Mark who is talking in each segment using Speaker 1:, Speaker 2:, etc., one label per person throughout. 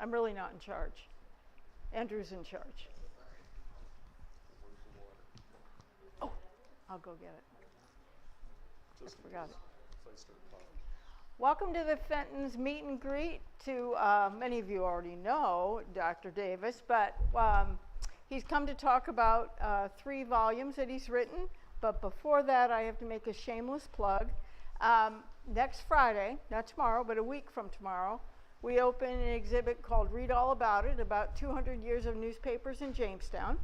Speaker 1: I'm really not in charge. Andrew's in charge. Oh, I'll go get it. I forgot it. Welcome to the Fenton's meet and greet. Many of you already know Dr. Davis, but he's come to talk about 3 volumes that he's written. But before that, I have to make a shameless plug. Next Friday, not tomorrow, but a week from tomorrow, we open an exhibit called Read All About It, about 200 years of newspapers in Jamestown.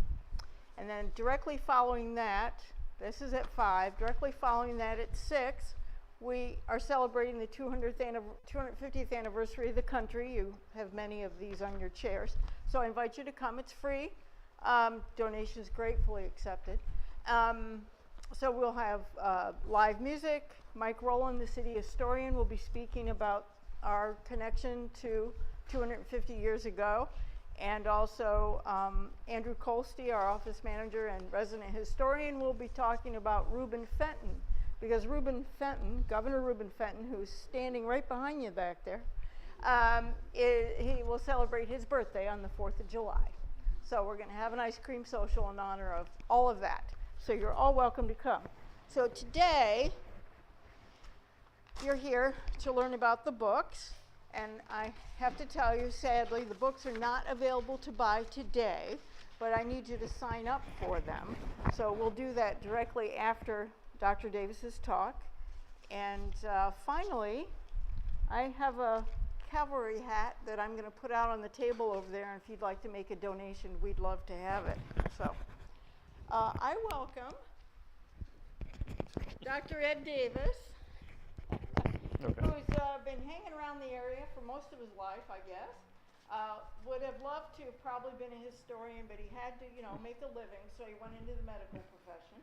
Speaker 1: And then directly following that, this is at 5, directly following that at 6, we are celebrating the 250th anniversary of the country. You have many of these on your chairs. So I invite you to come. It's free. Donations gratefully accepted. So we'll have live music. Mike Rowland, the city historian, will be speaking about our connection to 250 years ago. And also Andrew Colsty, our office manager and resident historian, will be talking about Reuben Fenton. Because Reuben Fenton, Governor Reuben Fenton, who's standing right behind you back there, he will celebrate his birthday on the 4th of July. So we're going to have an ice cream social in honor of all of that. So you're all welcome to come. So today, you're here to learn about the books. And I have to tell you, sadly, the books are not available to buy today, but I need you to sign up for them. So we'll do that directly after Dr. Davis's talk. And finally, I have a cavalry hat that I'm going to put out on the table over there, and if you'd like to make a donation, we'd love to have it. So I welcome Dr. Ed Davis, who's been hanging around the area for most of his life, I guess. Would have loved to have probably been a historian, but he had to, make a living, so he went into the medical profession.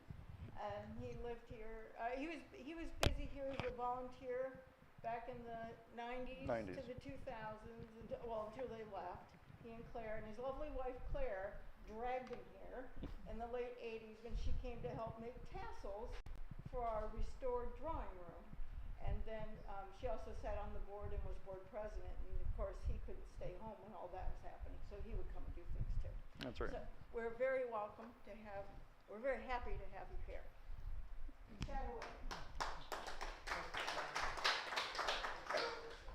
Speaker 1: And he lived here. He was busy here as a volunteer back in the 90s. To the 2000s, until they left. He and Claire, and his lovely wife Claire, dragged him here in the late 80s when she came to help make tassels for our restored drawing room. And then she also sat on the board and was board president. And of course, he couldn't stay home when all that was happening, so he would come and do things too.
Speaker 2: That's right.
Speaker 1: So we're very welcome to have. We're very happy to have you here. Chat away.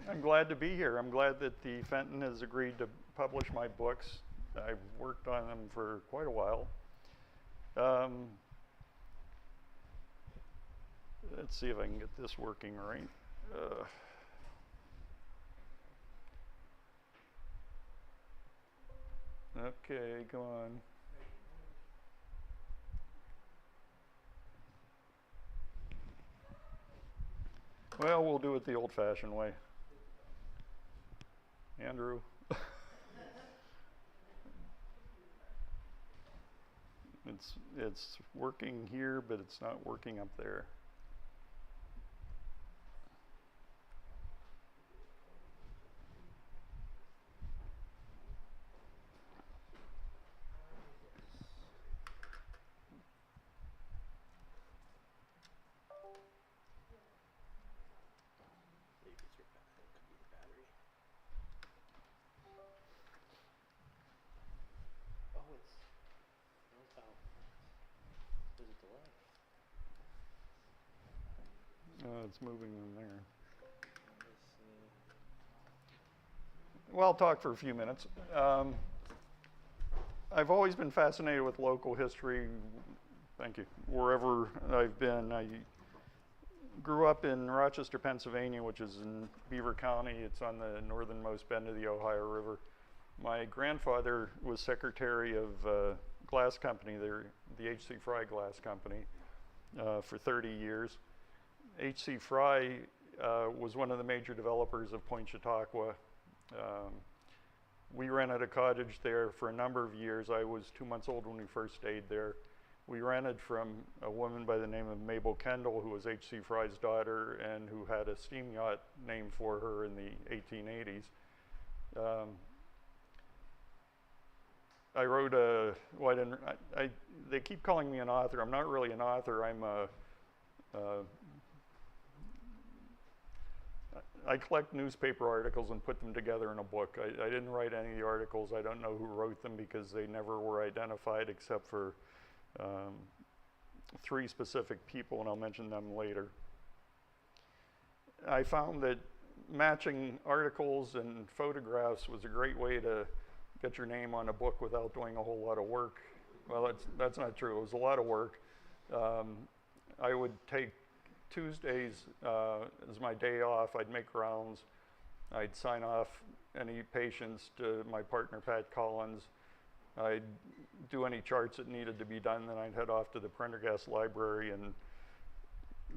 Speaker 2: I'm glad to be here. I'm glad that the Fenton has agreed to publish my books. I've worked on them for quite a while. Let's see if I can get this working right. Okay, come on. Well, we'll do it the old-fashioned way. Andrew. It's working here, but it's not working up there. It's moving in there. Well, I'll talk for a few minutes. I've always been fascinated with local history. Thank you. Wherever I've been, I grew up in Rochester, Pennsylvania, which is in Beaver County. It's on the northernmost bend of the Ohio River. My grandfather was secretary of glass company, the H.C. Fry Glass Company, for 30 years. H.C. Fry was one of the major developers of Point Chautauqua. We rented a cottage there for a number of years. I was 2 months old when we first stayed there. We rented from a woman by the name of Mabel Kendall, who was H.C. Fry's daughter and who had a steam yacht named for her in the 1880s. I wrote they keep calling me an author. I'm not really an author. I'm I collect newspaper articles and put them together in a book. I didn't write any of the articles. I don't know who wrote them because they never were identified except for 3 specific people, and I'll mention them later. I found that matching articles and photographs was a great way to get your name on a book without doing a whole lot of work. Well, that's not true. It was a lot of work. I would take Tuesdays as my day off. I'd make rounds. I'd sign off any patients to my partner, Pat Collins. I'd do any charts that needed to be done. Then I'd head off to the Prendergast Library and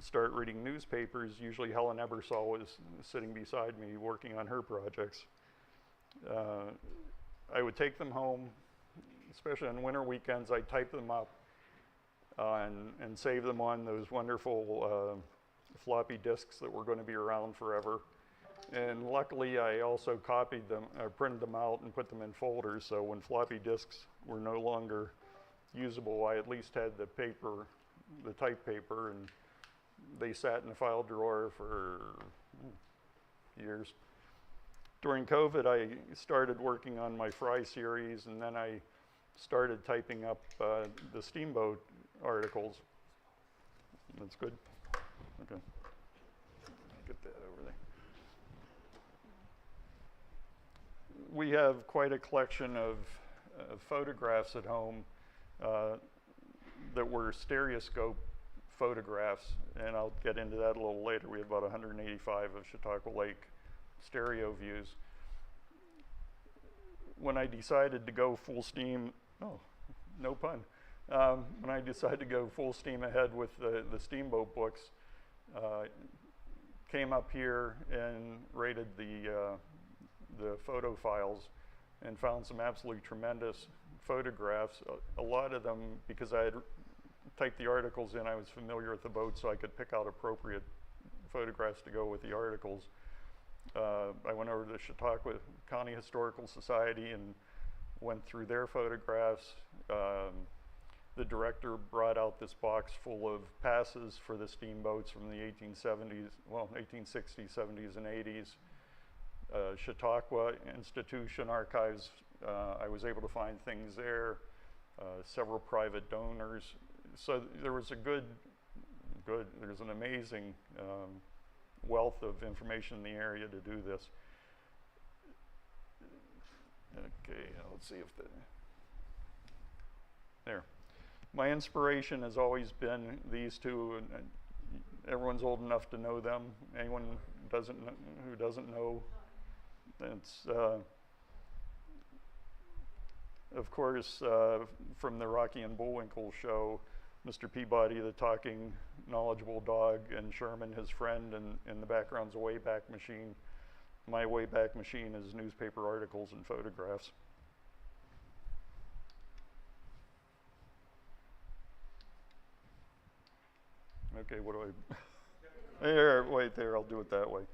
Speaker 2: start reading newspapers. Usually Helen Ebersol was sitting beside me working on her projects. I would take them home, especially on winter weekends. I'd type them up and save them on those wonderful floppy disks that were going to be around forever. And luckily, I also copied them, or printed them out and put them in folders, so when floppy disks were no longer usable, I at least had the paper, the type paper, and they sat in the file drawer for years. During COVID, I started working on my Fry series, and then I started typing up the steamboat articles. That's good. Okay. Get that over there. We have quite a collection of photographs at home that were stereoscope photographs, and I'll get into that a little later. We have about 185 of Chautauqua Lake stereo views. When I decided to go full steam, oh, no pun. When I decided to go full steam ahead with the steamboat books, came up here and rated the photo files and found some absolutely tremendous photographs. A lot of them, because I had typed the articles in, I was familiar with the boat, so I could pick out appropriate photographs to go with the articles. I went over to the Chautauqua County Historical Society and went through their photographs. The director brought out this box full of passes for the steamboats from the 1870s, well, 1860s, 70s, and 80s. Chautauqua Institution Archives, I was able to find things there, several private donors. So there was there's an amazing wealth of information in the area to do this. Okay, let's see if there. My inspiration has always been these two, and everyone's old enough to know them. Anyone who doesn't know, it's of course from the Rocky and Bullwinkle show, Mr. Peabody, the talking knowledgeable dog, and Sherman, his friend, and in the background's a Wayback Machine. My Wayback Machine is newspaper articles and photographs. Okay, what do I? There, wait there, I'll do it that way.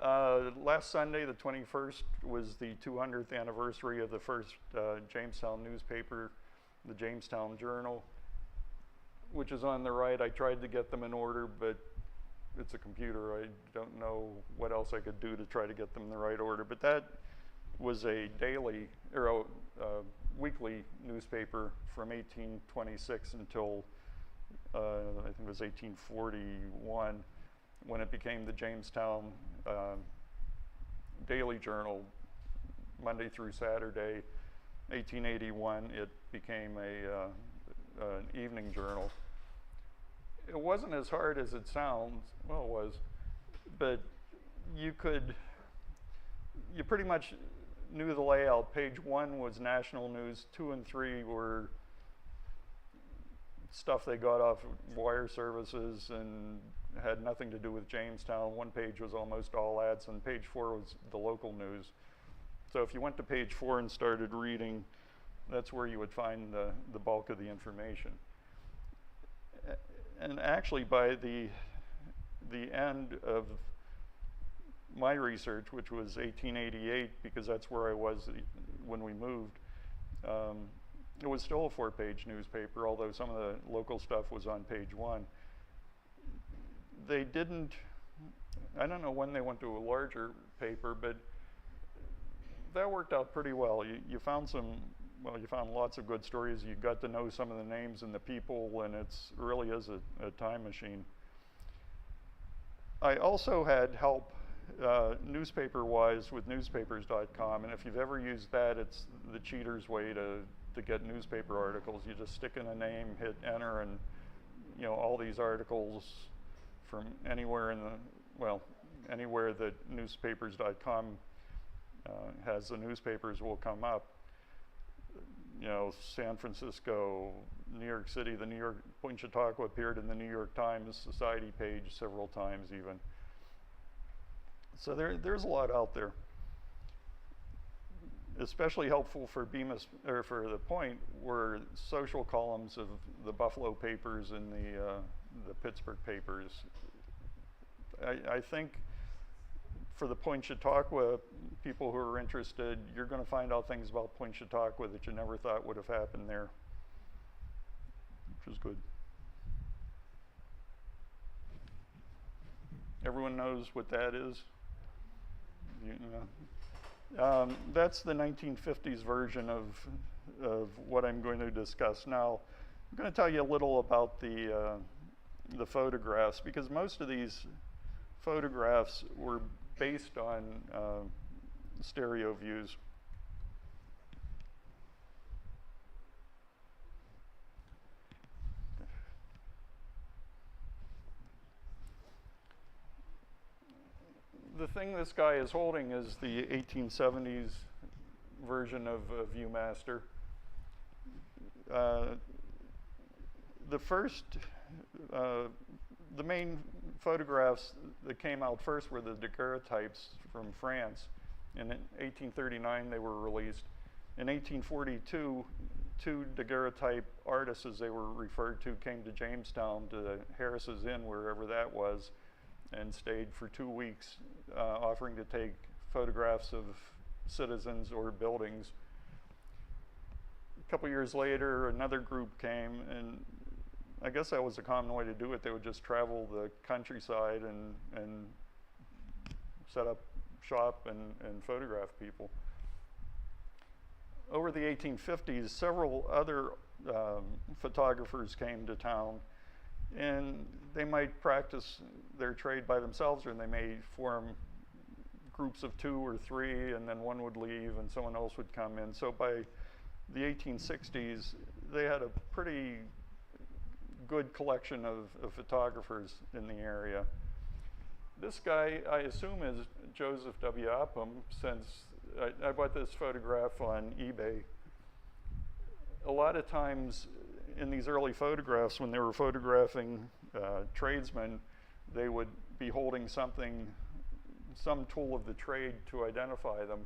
Speaker 2: Last Sunday, the 21st, was the 200th anniversary of the first Jamestown newspaper, the Jamestown Journal, which is on the right. I tried to get them in order, but it's a computer. I don't know what else I could do to try to get them in the right order. But that was a daily, or a weekly newspaper from 1826 until I think it was 1841, when it became the Jamestown Daily Journal, Monday through Saturday. 1881, it became an evening journal. It wasn't as hard as it sounds. Well, it was, but you pretty much knew the layout. Page 1 was national news, 2 and 3 were stuff they got off wire services and had nothing to do with Jamestown. One page was almost all ads, and page 4 was the local news. So if you went to page 4 and started reading, that's where you would find the bulk of the information. And actually, by the end of my research, which was 1888, because that's where I was when we moved, it was still a 4-page newspaper, although some of the local stuff was on page 1. They didn't, I don't know when they went to a larger paper, but that worked out pretty well. You found you found lots of good stories. You got to know some of the names and the people, and it really is a time machine. I also had help newspaper-wise with newspapers.com, and if you've ever used that, it's the cheater's way to get newspaper articles. You just stick in a name, hit enter, and all these articles from anywhere anywhere that newspapers.com has the newspapers will come up. San Francisco, New York City, the New York Point Chautauqua appeared in the New York Times Society page several times even. So there's a lot out there. Especially helpful for Bemis, or for the Point, were social columns of the Buffalo papers and the Pittsburgh papers. I think for the Point Chautauqua people who are interested, you're going to find out things about Point Chautauqua that you never thought would have happened there, which is good. Everyone knows what that is? That's the 1950s version of what I'm going to discuss now. I'm going to tell you a little about the photographs, because most of these photographs were based on stereo views. The thing this guy is holding is the 1870s version of ViewMaster. The main photographs that came out first were the daguerreotypes from France. In 1839 they were released. In 1842, two daguerreotype artists, as they were referred to, came to Jamestown, to Harris's Inn, wherever that was, and stayed for 2 weeks, offering to take photographs of citizens or buildings. A couple years later, another group came, and I guess that was a common way to do it. They would just travel the countryside and set up shop and photograph people. Over the 1850s, several other photographers came to town, and they might practice their trade by themselves, or they may form groups of 2 or 3, and then one would leave and someone else would come in. So by the 1860s, they had a pretty good collection of photographers in the area. This guy, I assume, is Joseph W. Upham, since I bought this photograph on eBay. A lot of times in these early photographs, when they were photographing tradesmen, they would be holding something, some tool of the trade to identify them.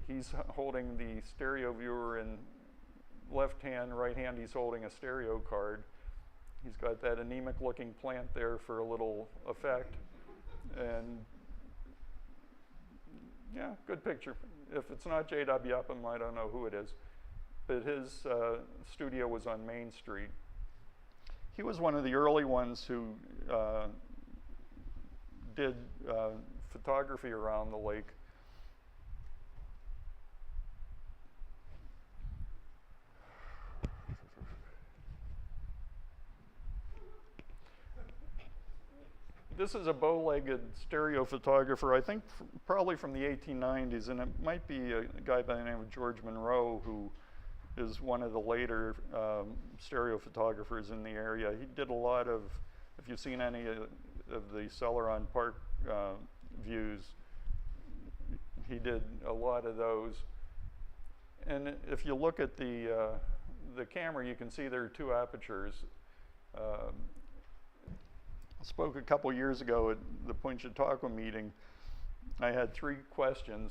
Speaker 2: He's holding the stereo viewer in left hand, right hand he's holding a stereo card. He's got that anemic looking plant there for a little effect. And yeah, good picture. If it's not J.W. Upham, I don't know who it is. But his studio was on Main Street. He was one of the early ones who did photography around the lake. This is a bow-legged stereo photographer, I think probably from the 1890s, and it might be a guy by the name of George Monroe, who is one of the later stereo photographers in the area. He did a lot of, if you've seen any of the Celeron Park views, he did a lot of those. And if you look at the camera, you can see there are 2 apertures. I spoke a couple years ago at the Point Chautauqua meeting. I had 3 questions.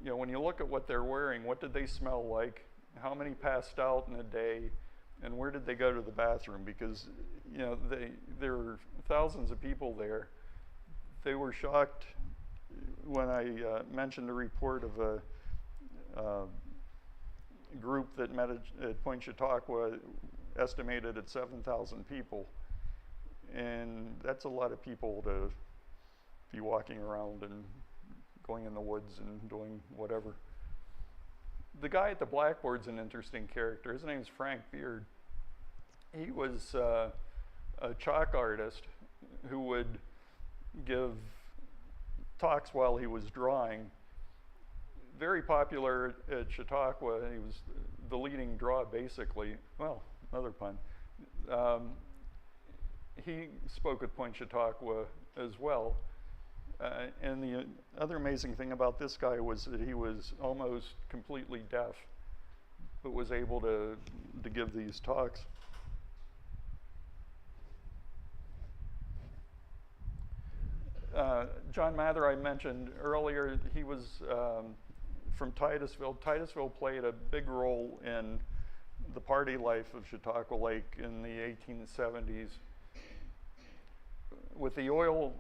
Speaker 2: You know, when you look at what they're wearing, what did they smell like? How many passed out in a day? And where did they go to the bathroom? Because, you know, there were thousands of people there. They were shocked when I mentioned a report of a group that met at Point Chautauqua, estimated at 7,000 people. and that's a lot of people to be walking around and going in the woods and doing whatever. The guy at the blackboard's an interesting character. His name's Frank Beard. He was a chalk artist who would give talks while he was drawing. Very popular at Chautauqua. He was the leading draw, basically. Well, another pun. He spoke at Point Chautauqua as well. And the other amazing thing about this guy was that he was almost completely deaf, but was able to give these talks. John Mather, I mentioned earlier, he was from Titusville. Titusville played a big role in the party life of Chautauqua Lake in the 1870s. With the oil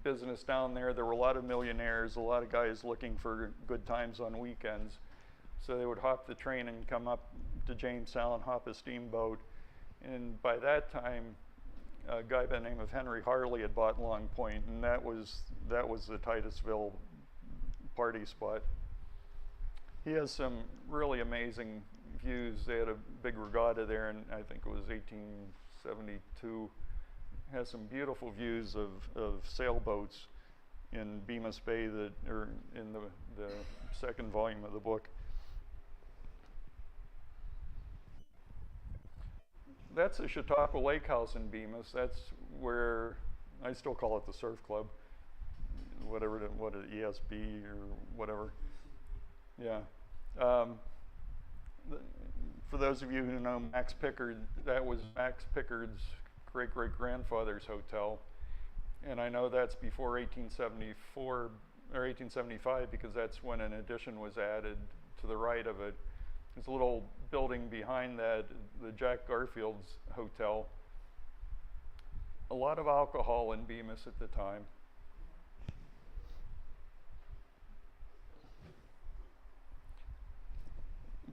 Speaker 2: business down there, there were a lot of millionaires, a lot of guys looking for good times on weekends. So they would hop the train and come up to Jamestown, hop a steamboat. And by that time, a guy by the name of Henry Harley had bought Long Point, and that was the Titusville party spot. He has some really amazing views. They had a big regatta there, and I think it was 1872. Has some beautiful views of sailboats in Bemis Bay that are in the second volume of the book. That's the Chautauqua Lake House in Bemis. That's where, I still call it the Surf Club, what ESB or whatever. Yeah. For those of you who know Max Pickard, that was Max Pickard's great-great-grandfather's hotel. And I know that's before 1874 or 1875 because that's when an addition was added to the right of it. There's a little building behind that, the Jack Garfield's Hotel. A lot of alcohol in Bemis at the time.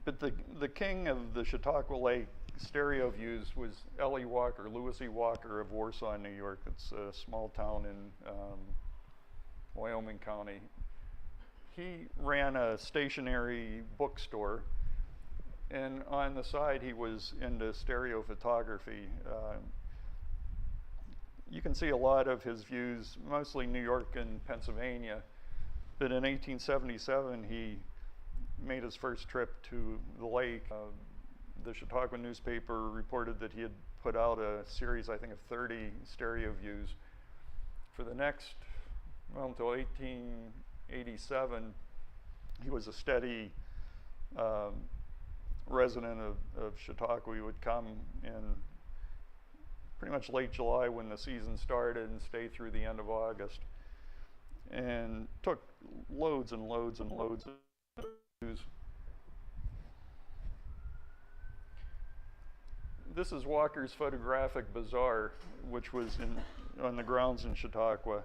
Speaker 2: But the king of the Chautauqua Lake stereo views was L.E. Walker, Louis E. Walker of Warsaw, New York. It's a small town in Wyoming County. He ran a stationary bookstore, and on the side he was into stereo photography. You can see a lot of his views, mostly New York and Pennsylvania, but in 1877 he made his first trip to the lake. The Chautauqua newspaper reported that he had put out a series, I think, of 30 stereo views. For the next, well, until 1887, he was a steady resident of Chautauqua. He would come in pretty much late July when the season started and stay through the end of August, and took loads and loads and loads of views. This is Walker's Photographic Bazaar, which was on the grounds in Chautauqua.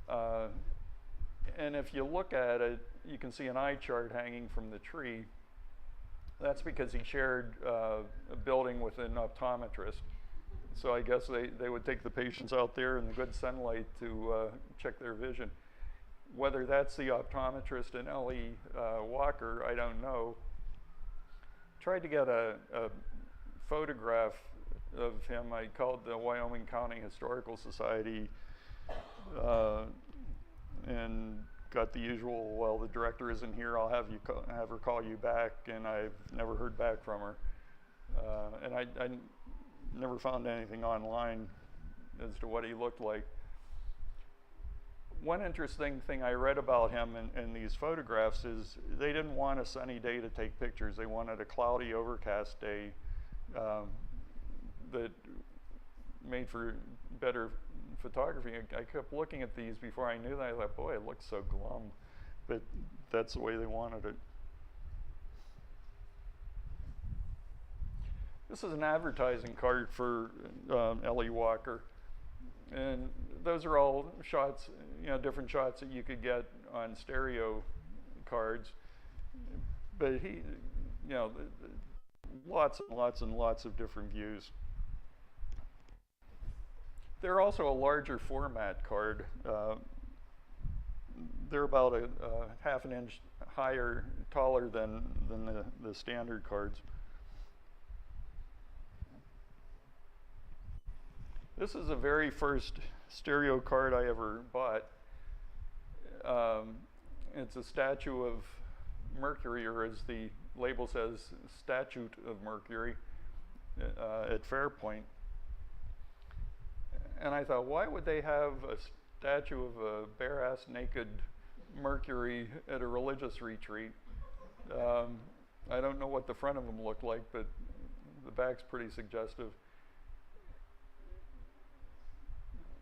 Speaker 2: And if you look at it, you can see an eye chart hanging from the tree. That's because he shared a building with an optometrist. So I guess they would take the patients out there in the good sunlight to check their vision. Whether that's the optometrist and L.E. Walker, I don't know. Tried to get a photograph of him. I called the Wyoming County Historical Society and got the usual, well, the director isn't here, I'll have her call you back, and I've never heard back from her. And I never found anything online as to what he looked like. One interesting thing I read about him in these photographs is they didn't want a sunny day to take pictures. They wanted a cloudy, overcast day that made for better photography. I kept looking at these before I knew that. I thought, boy, it looks so glum. But that's the way they wanted it. This is an advertising card for L.E. Walker. And those are all shots, different shots that you could get on stereo cards. But he, lots and lots and lots of different views. They're also a larger format card. They're about a half an inch higher, taller than the standard cards. This is the very first stereo card I ever bought. It's a statue of Mercury, or as the label says, Statute of Mercury at Fairpoint. And I thought, why would they have a statue of a bare-ass naked Mercury at a religious retreat? I don't know what the front of them looked like, but the back's pretty suggestive.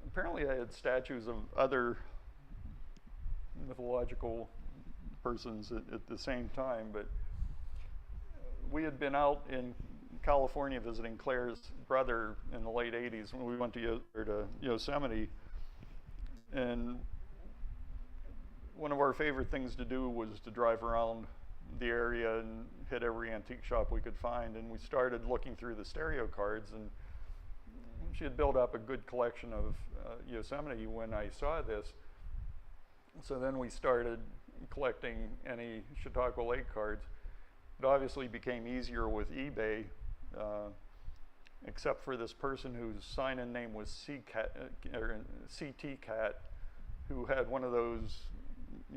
Speaker 2: Apparently I had statues of other mythological persons at the same time, but we had been out in California visiting Claire's brother in the late 80s when we went to Yosemite, and one of our favorite things to do was to drive around the area and hit every antique shop we could find, and we started looking through the stereo cards, and she had built up a good collection of Yosemite when I saw this. So then we started collecting any Chautauqua Lake cards. It obviously became easier with eBay, except for this person whose sign-in name was CT Cat, who had one of those,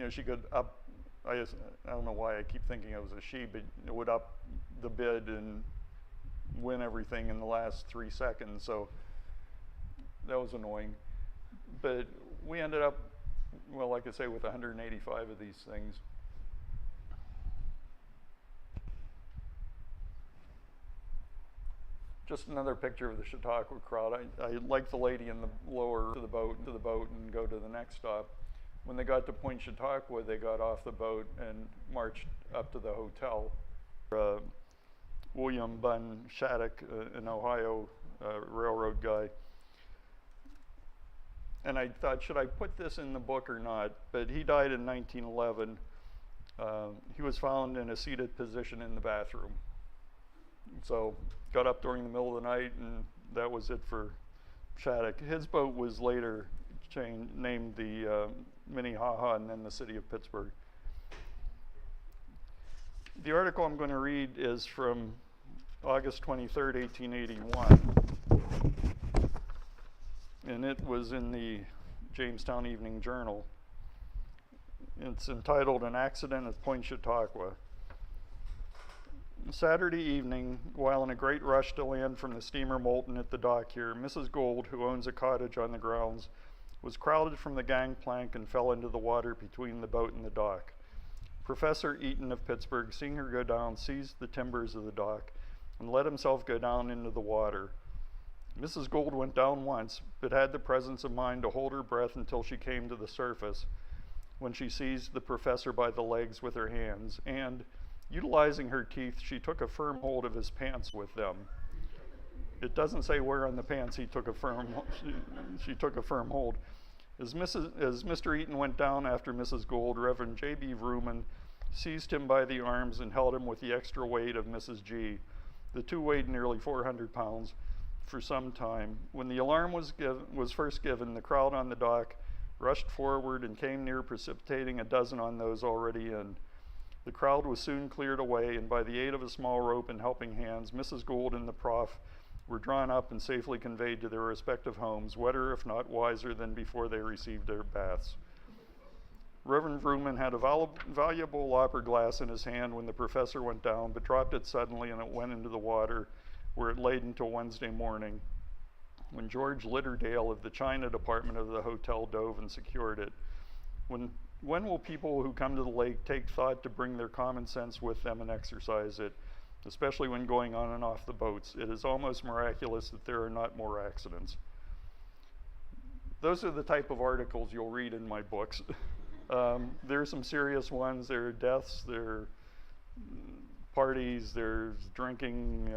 Speaker 2: she could up, I don't know why I keep thinking it was a she, but it would up the bid and win everything in the last 3 seconds, so that was annoying. But we ended up, well, like I say, with 185 of these things. Just another picture of the Chautauqua crowd. I like the lady in the lower to the boat and go to the next stop. When they got to Point Chautauqua, they got off the boat and marched up to the hotel. William Bunn Shattuck, an Ohio railroad guy. And I thought, should I put this in the book or not? But he died in 1911. He was found in a seated position in the bathroom. So got up during the middle of the night, and that was it for Shattuck. His boat was later named the Minnehaha and then the city of Pittsburgh. The article I'm going to read is from August 23rd, 1881. And it was in the Jamestown Evening Journal. It's entitled, "An Accident at Point Chautauqua." Saturday evening, while in a great rush to land from the steamer Moulton at the dock here, Mrs. Gould, who owns a cottage on the grounds, was crowded from the gangplank and fell into the water between the boat and the dock. Professor Eaton of Pittsburgh, seeing her go down, seized the timbers of the dock and let himself go down into the water. Mrs. Gould went down once, but had the presence of mind to hold her breath until she came to the surface, when she seized the professor by the legs with her hands, and, utilizing her teeth, she took a firm hold of his pants with them. It doesn't say where on the pants she took a firm hold. As Mr. Eaton went down after Mrs. Gould, Reverend J.B. Vrooman seized him by the arms and held him with the extra weight of Mrs. G. The two weighed nearly 400 pounds. For some time. When the alarm was first given, the crowd on the dock rushed forward and came near precipitating a dozen on those already in. The crowd was soon cleared away, and by the aid of a small rope and helping hands, Mrs. Gould and the prof were drawn up and safely conveyed to their respective homes, wetter if not wiser than before they received their baths. Reverend Vrooman had a valuable opera glass in his hand when the professor went down, but dropped it suddenly and it went into the water, where it laid until Wednesday morning, when George Litterdale of the China department of the hotel dove and secured it. When will people who come to the lake take thought to bring their common sense with them and exercise it, especially when going on and off the boats? It is almost miraculous that there are not more accidents. Those are the type of articles you'll read in my books. There are some serious ones. There are deaths, there are parties, there's drinking,